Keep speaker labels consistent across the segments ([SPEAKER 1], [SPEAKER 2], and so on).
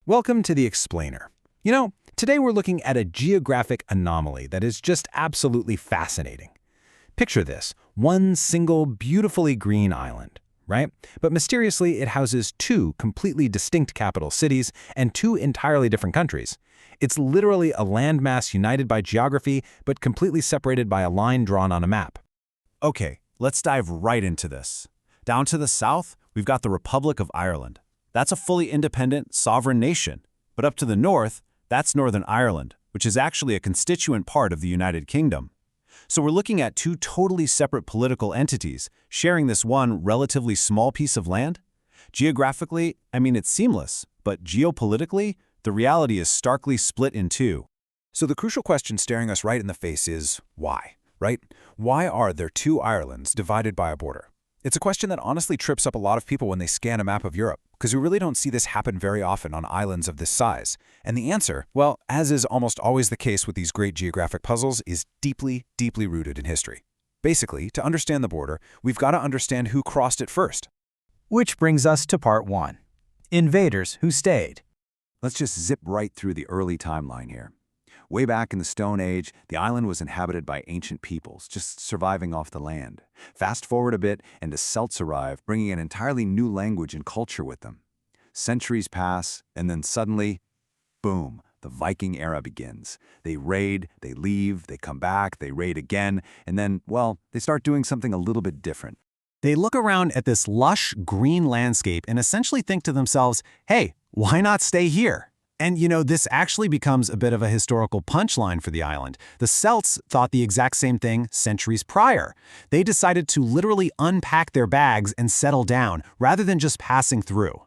[SPEAKER 1] Welcome to The Explainer. Today we're looking at a geographic anomaly that is just absolutely fascinating. Picture this, one single beautifully green island, right? But mysteriously it houses two completely distinct capital cities and two entirely different countries. It's literally a landmass united by geography, but completely separated by a line drawn on a map.
[SPEAKER 2] Okay, let's dive right into this. Down to the south, we've got the Republic of Ireland. That's a fully independent, sovereign nation. But up to the north, that's Northern Ireland, which is actually a constituent part of the United Kingdom. So we're looking at two totally separate political entities sharing this one relatively small piece of land. Geographically, it's seamless, but geopolitically, the reality is starkly split in two.
[SPEAKER 3] So the crucial question staring us right in the face is why, right? Why are there two Irelands divided by a border? It's a question that honestly trips up a lot of people when they scan a map of Europe, because we really don't see this happen very often on islands of this size. And the answer, well, as is almost always the case with these great geographic puzzles, is deeply, deeply rooted in history. Basically, to understand the border, we've got to understand who crossed it first.
[SPEAKER 1] Which brings us to part one. Invaders who stayed.
[SPEAKER 3] Let's just zip right through the early timeline here. Way back in the Stone Age, the island was inhabited by ancient peoples, just surviving off the land. Fast forward a bit, and the Celts arrive, bringing an entirely new language and culture with them. Centuries pass, and then suddenly, boom, the Viking era begins. They raid, they leave, they come back, they raid again, and then, well, they start doing something a little bit different.
[SPEAKER 2] They look around at this lush, green landscape and essentially think to themselves, hey, why not stay here? And this actually becomes a bit of a historical punchline for the island. The Celts thought the exact same thing centuries prior. They decided to literally unpack their bags and settle down, rather than just passing through.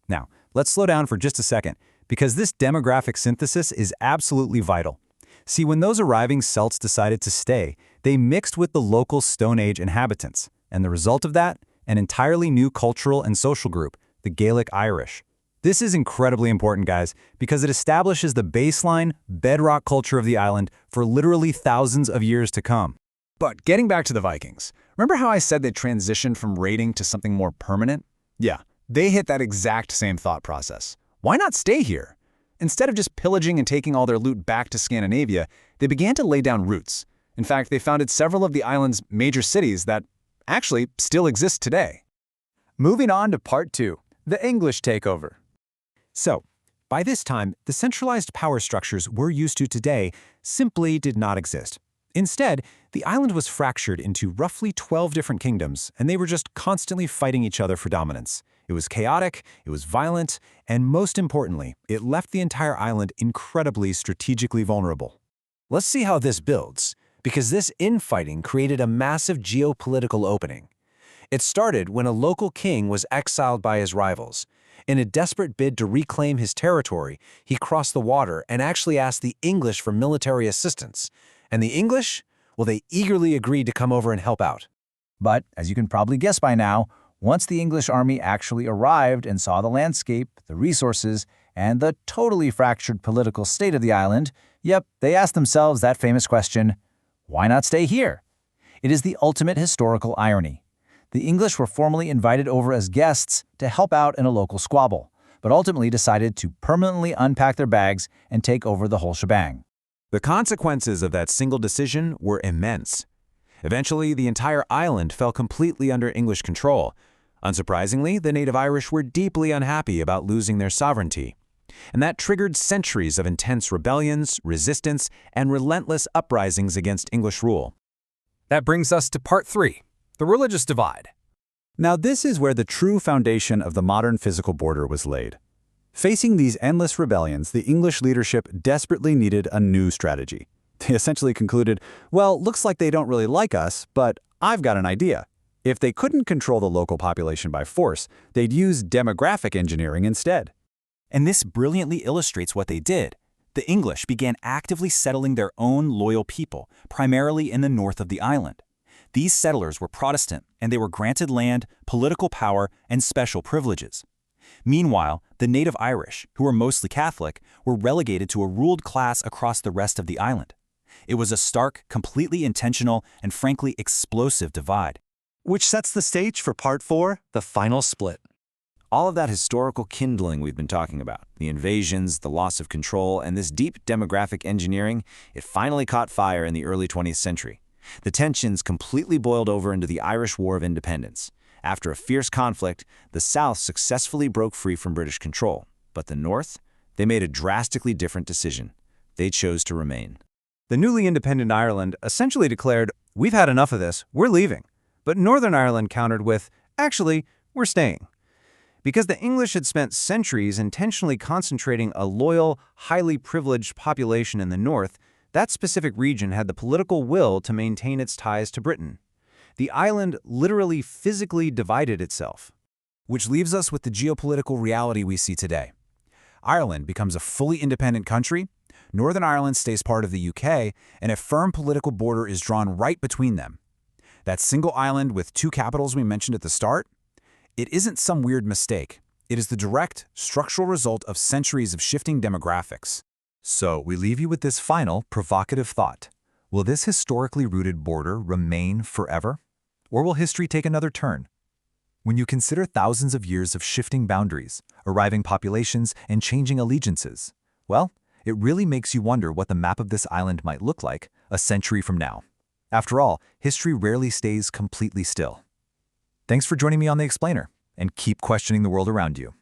[SPEAKER 1] Now, let's slow down for just a second, because this demographic synthesis is absolutely vital. See, when those arriving Celts decided to stay, they mixed with the local Stone Age inhabitants. And the result of that? An entirely new cultural and social group, the Gaelic Irish. This is incredibly important, guys, because it establishes the baseline, bedrock culture of the island for literally thousands of years to come.
[SPEAKER 3] But getting back to the Vikings, remember how I said they transitioned from raiding to something more permanent? Yeah, they hit that exact same thought process. Why not stay here? Instead of just pillaging and taking all their loot back to Scandinavia, they began to lay down roots. In fact, they founded several of the island's major cities that actually still exist today. Moving on to part two, the English takeover.
[SPEAKER 1] So, by this time, the centralized power structures we're used to today simply did not exist. Instead, the island was fractured into roughly 12 different kingdoms, and they were just constantly fighting each other for dominance. It was chaotic, it was violent, and most importantly, it left the entire island incredibly strategically vulnerable. Let's see how this builds, because this infighting created a massive geopolitical opening. It started when a local king was exiled by his rivals. In a desperate bid to reclaim his territory, he crossed the water and actually asked the English for military assistance. And the English? Well, they eagerly agreed to come over and help out.
[SPEAKER 4] But, as you can probably guess by now, once the English army actually arrived and saw the landscape, the resources, and the totally fractured political state of the island, they asked themselves that famous question, why not stay here? It is the ultimate historical irony. The English were formally invited over as guests to help out in a local squabble, but ultimately decided to permanently unpack their bags and take over the whole shebang.
[SPEAKER 1] The consequences of that single decision were immense. Eventually, the entire island fell completely under English control. Unsurprisingly, the native Irish were deeply unhappy about losing their sovereignty. And that triggered centuries of intense rebellions, resistance, and relentless uprisings against English rule.
[SPEAKER 3] That brings us to part three. The religious divide.
[SPEAKER 2] Now this is where the true foundation of the modern physical border was laid. Facing these endless rebellions, the English leadership desperately needed a new strategy. They essentially concluded, well, looks like they don't really like us, but I've got an idea. If they couldn't control the local population by force, they'd use demographic engineering instead.
[SPEAKER 5] And this brilliantly illustrates what they did. The English began actively settling their own loyal people, primarily in the north of the island. These settlers were Protestant, and they were granted land, political power, and special privileges. Meanwhile, the native Irish, who were mostly Catholic, were relegated to a ruled class across the rest of the island. It was a stark, completely intentional, and frankly explosive divide.
[SPEAKER 2] Which sets the stage for part four, the final split. All of that historical kindling we've been talking about, the invasions, the loss of control, and this deep demographic engineering, it finally caught fire in the early 20th century. The tensions completely boiled over into the Irish War of Independence. After a fierce conflict, the South successfully broke free from British control. But the North? They made a drastically different decision. They chose to remain.
[SPEAKER 3] The newly independent Ireland essentially declared, "We've had enough of this, we're leaving." But Northern Ireland countered with, "Actually, we're staying." Because the English had spent centuries intentionally concentrating a loyal, highly privileged population in the north, that specific region had the political will to maintain its ties to Britain. The island literally physically divided itself.
[SPEAKER 1] Which leaves us with the geopolitical reality we see today. Ireland becomes a fully independent country, Northern Ireland stays part of the UK, and a firm political border is drawn right between them. That single island with two capitals we mentioned at the start? It isn't some weird mistake. It is the direct, structural result of centuries of shifting demographics. So we leave you with this final, provocative thought. Will this historically rooted border remain forever? Or will history take another turn? When you consider thousands of years of shifting boundaries, arriving populations, and changing allegiances, well, it really makes you wonder what the map of this island might look like a century from now. After all, history rarely stays completely still. Thanks for joining me on The Explainer, and keep questioning the world around you.